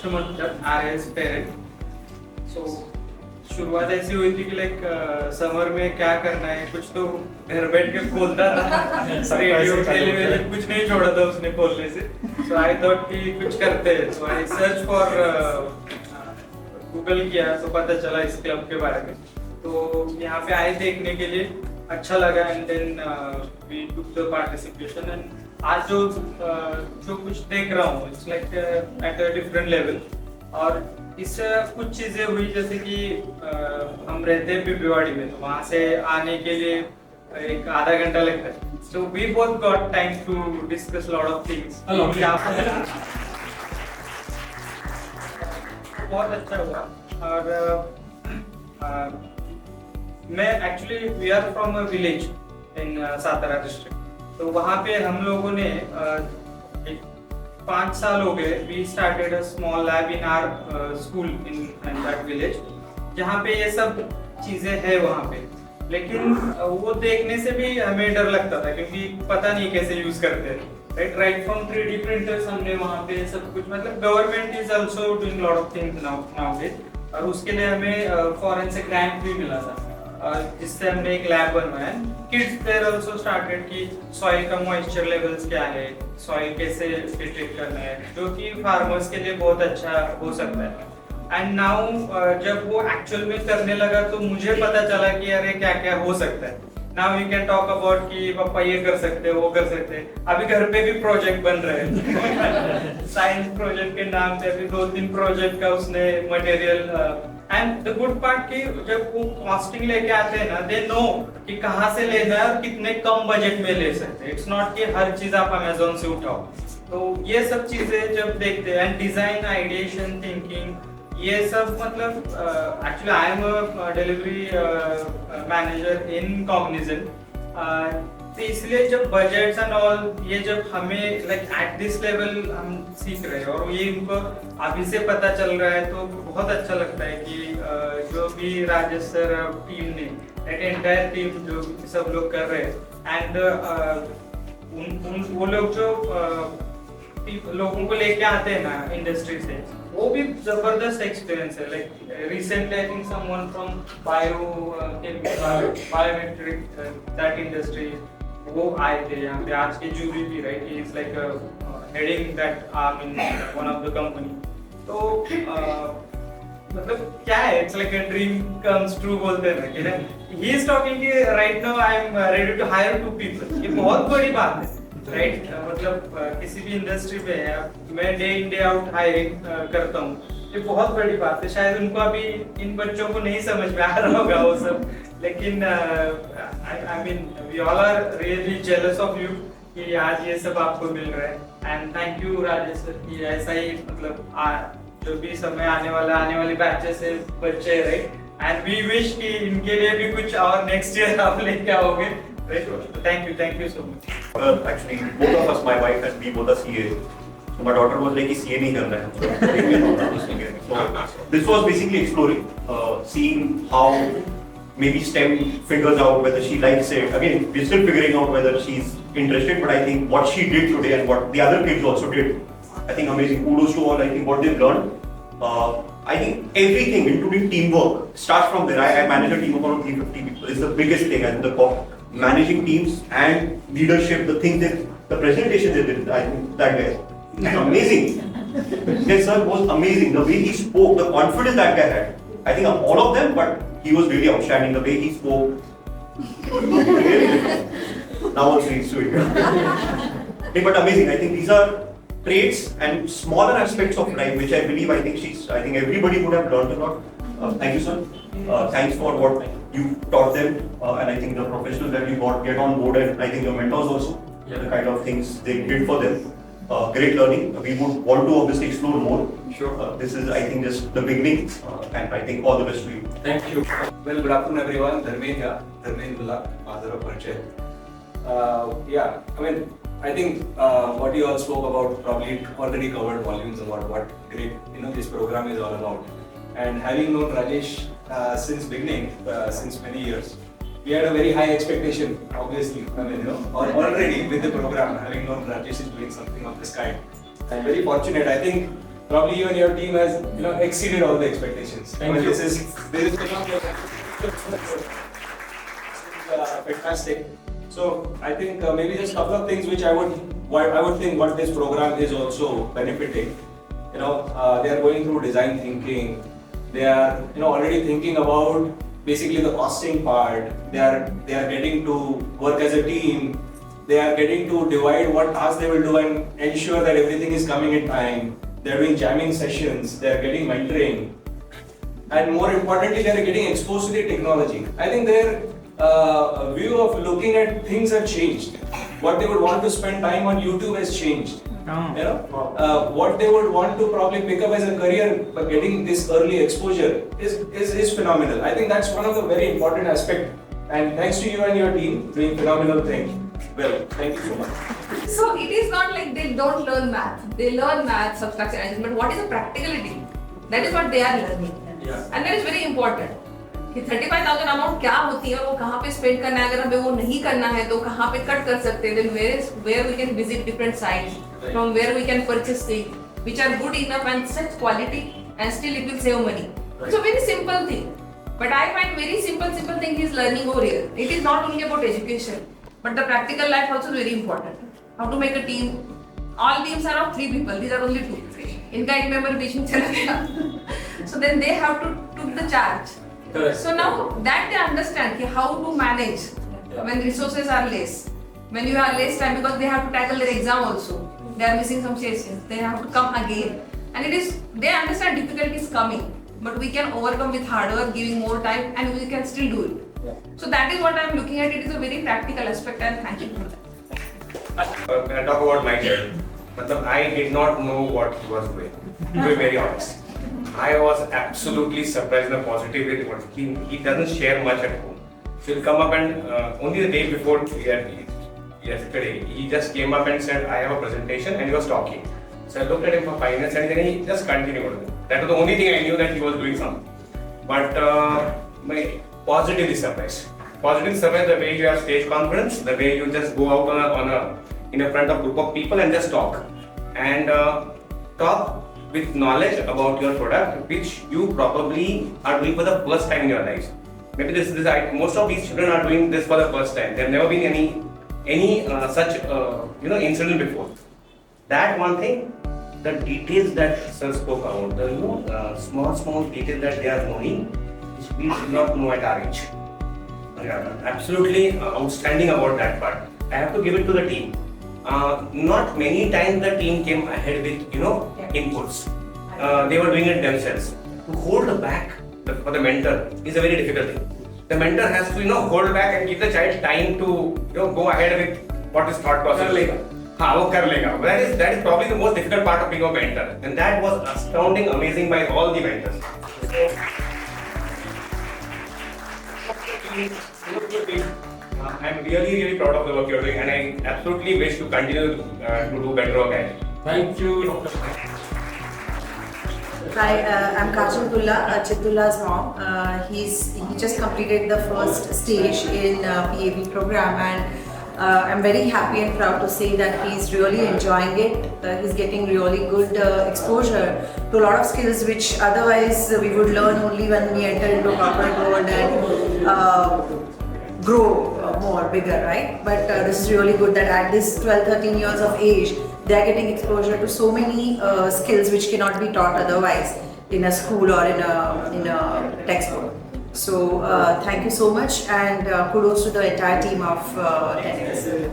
अगस्त month तक आर्यस parent. सो शुरुआत ऐसी हुई थी कि लाइक समर में क्या करना है, कुछ तो घर बैठ के खोलता था. रेडियो टेलीविजन कुछ नहीं छोड़ा था उसने खोलने से. सो आई थॉट कि कुछ करते हैं. सो आई सर्च फॉर गूगल किया तो पता चला इस क्लब के बारे में. तो यहाँ पे आए देखने के लिए, अच्छा लगा and then we took the participation. And आज जो कुछ देख रहा हूँ it's like at a different level. और इससे कुछ चीजें हुई जैसे कि हम रहते हैं पिपरीवाड़ी में, तो वहाँ से आने के लिए एक आधा घंटा लगता है. So we both got time to discuss lot of things. बहुत अच्छा हुआ. और मैं actually we are from a village in Satara district. तो वहाँ पे हम लोगों ने 5 साल हो गए. We started a small lab in our school in that village, जहाँ पे ये सब चीजें है वहाँ पे. लेकिन वो देखने से भी हमें डर लगता था क्योंकि पता नहीं कैसे यूज करते हैं. राइट फ्रॉम 3D प्रिंटर्स हमने वहाँ पे सब कुछ, मतलब government is also doing lot of things nowadays. और उसके लिए हमें फॉरेन से ग्रांट भी मिला था, जिससे हमने एक लैब बनवाया. किड्स देयर आल्सो स्टार्टेड कि सॉइल का मॉइस्चर लेवल्स क्या है, सॉइल कैसे डिटेक्ट करना है, जो कि फार्मर्स के लिए बहुत अच्छा हो सकता है. एंड नाउ जब वो एक्चुअल में करने लगा तो मुझे पता चला कि अरे क्या क्या हो सकता है. Now we can talk about कि पापा ये कर सकते हैं, वो कर सकते हैं. अभी घर पे भी प्रोजेक्ट बन रहे हैं. साइंस प्रोजेक्ट के नाम पे अभी 2-3 प्रोजेक्ट का उसने material. And the good part कि जब वो कॉस्टिंग लेके आते हैं ना, दे नो कि कहाँ से लेना है और कितने कम बजट में ले सकते हैं. इट्स नॉट कि हर चीज आप अमेज़न से उठाओ. तो ये सब चीजें जब देखते हैं एंड डिजाइन आइडिएशन थिंकिंग, ये सब मतलब actually I am a delivery manager in Cognizant. तो इसलिए जब बजट्स एंड ऑल ये जब हमें लाइक एट दिस लेवल हम सीख रहे हैं और ये इनको अभी से पता चल रहा है, तो बहुत अच्छा लगता है कि जो भी राजेश सर टीम ने, एक एंटायर टीम जो सब लोग कर रहे हैं. एंड वो लोग जो लोगों को लेके आते हैं ना इंडस्ट्री से, वो भी जबरदस्त एक्सपीरियंस है. Like recently I think someone from biometric that industry, वो आए थे यहाँ पे. आज के जूरी भी right, he is like heading that arm in one of the company. तो मतलब क्या है, it's like a dream comes true बोलते हैं ना कि ना. ही इज टॉकिंग कि right now I am ready to hire 2 people. ये बहुत बड़ी बात है राइट. मतलब किसी भी इंडस्ट्री में मैं day in day out hiring करता हूँ, ये बहुत बड़ी बात है. शायद उनको अभी इन बच्चों को नहीं समझ में आ रहा होगा वो सब, लेकिन I mean we all are really jealous of you कि आज ये सब आपको मिल रहा है. And thank you Rajesh sir कि ऐसा ही मतलब जो भी समय आने वाली बैचेस से बच्चे राइट. एंड वी विश कि इनके लिए भी कुछ और नेक्स्ट ईयर आप लेके आओगे. Thank you so much. Actually, both of us, my wife and me, both are CA. So my daughter was like, CA नहीं करना है. So this was basically exploring, seeing how maybe STEM figures out whether she likes it. Again, we're still figuring out whether she's interested. But I think what she did today and what the other kids also did, I think amazing. Kudos to all. I think what they've learned. I think everything, including teamwork, starts from there. I manage a team of around 350 people. It's the biggest thing, and the managing teams and leadership, the things that the presentation they did, I think that guy is amazing. Yes, sir, was amazing. The way he spoke, the confidence that guy had. I think of all of them, but he was really outstanding. The way he spoke. Now also he's doing it. But amazing. I think these are traits and smaller aspects of life, which I believe, I think everybody would have learned a lot. Thank you, sir. Thanks for what you taught them, and I think the professionals that you got get on board, and I think your mentors also, the kind of things they did for them. Great learning. We would want to obviously explore more. Sure. This is, I think, just the beginning, and I think all the best to you. Thank you. Well, good afternoon, everyone. Dharmen Bullah, father of Parchay. Yeah, I mean, I think what you all spoke about probably already covered volumes about what great this program is all about. And having known Rajesh since beginning, since many years, we had a very high expectation. Obviously, I mean, already with the program, having known Rajesh is doing something of this kind. I'm very fortunate. I think probably you and your team has exceeded all the expectations. Thank you. This is fantastic. So I think maybe just a couple of things which I would think what this program is also benefiting. They are going through design thinking. They are already thinking about basically the costing part. They are getting to work as a team. They are getting to divide what tasks they will do and ensure that everything is coming in time. They are doing jamming sessions. They are getting mentoring, and more importantly, they are getting exposed to the technology. I think their view of looking at things have changed. What they would want to spend time on YouTube has changed. What they would want to probably pick up as a career, but getting this early exposure is phenomenal. I think that's one of the very important aspects. And thanks to you and your team doing phenomenal thing. Well, thank you so much. So it is not like they don't learn math. They learn math, subtraction, addition, but what is the practicality? That is what they are learning. Yeah. And that is very important. कि 35,000 amount क्या होती है और वो कहाँ पे spend करना है, अगर हमें वो नहीं करना है तो कहाँ पे कट कर सकते हैं, then where we can visit different sites, from where we can purchase things which are good enough and such quality and still it will save money. So very simple thing. But I find very simple thing is learning over here. It is not only about education, but the practical life also is very important. How to make a team. All teams are of 3 people. These are only 2. इनका एक member बीच में चला गया. So then they have to took the charge. Correct. So now that they understand how to manage when resources are less, when you have less time because they have to tackle their exam also. They are missing some sessions. They have to come again, and they understand difficulty is coming, but we can overcome with hard work, giving more time, and we can still do it. So that is what I am looking at. It is a very practical aspect, and thank you for that. When I talk about my journey, I did not know what he was doing. To be very honest, I was absolutely surprised in a positive way. He doesn't share much at home. So he'll come up and only the day before yesterday, he just came up and said, I have a presentation, and he was talking. So I looked at him for 5 minutes and then he just continued. That was the only thing I knew that he was doing something. But my positively surprised. Positively surprised the way you have stage confidence, the way you just go out in a front of group of people and just talk. And talk with knowledge about your product, which you probably are doing for the first time in your life. Maybe most of these children are doing this for the first time. There have never been any such incident before. That one thing, the details that Sir spoke about, the small details that they are knowing, which we did not know at our age. Absolutely outstanding about that part. I have to give it to the team. Not many times the team came ahead with inputs. They were doing it themselves. To hold back for the mentor is a very difficult thing. The mentor has to hold back and give the child time to go ahead with what is thought process. That is probably the most difficult part of being a mentor, and that was astounding, amazing by all the mentors. I'm really proud of the work you're doing, and I absolutely wish to continue to do better work ahead. Thank you. Hi, I'm Kajal Dullah, Chitulla's mom. He just completed the first stage in PAB program, and I'm very happy and proud to say that he's really enjoying it. He's getting really good exposure to a lot of skills which otherwise we would learn only when we enter into corporate world and grow more bigger, right? But this is really good that at this 12-13 years of age, they are getting exposure to so many skills which cannot be taught otherwise in a school or in a textbook. So thank you so much, and kudos to the entire team of 10X.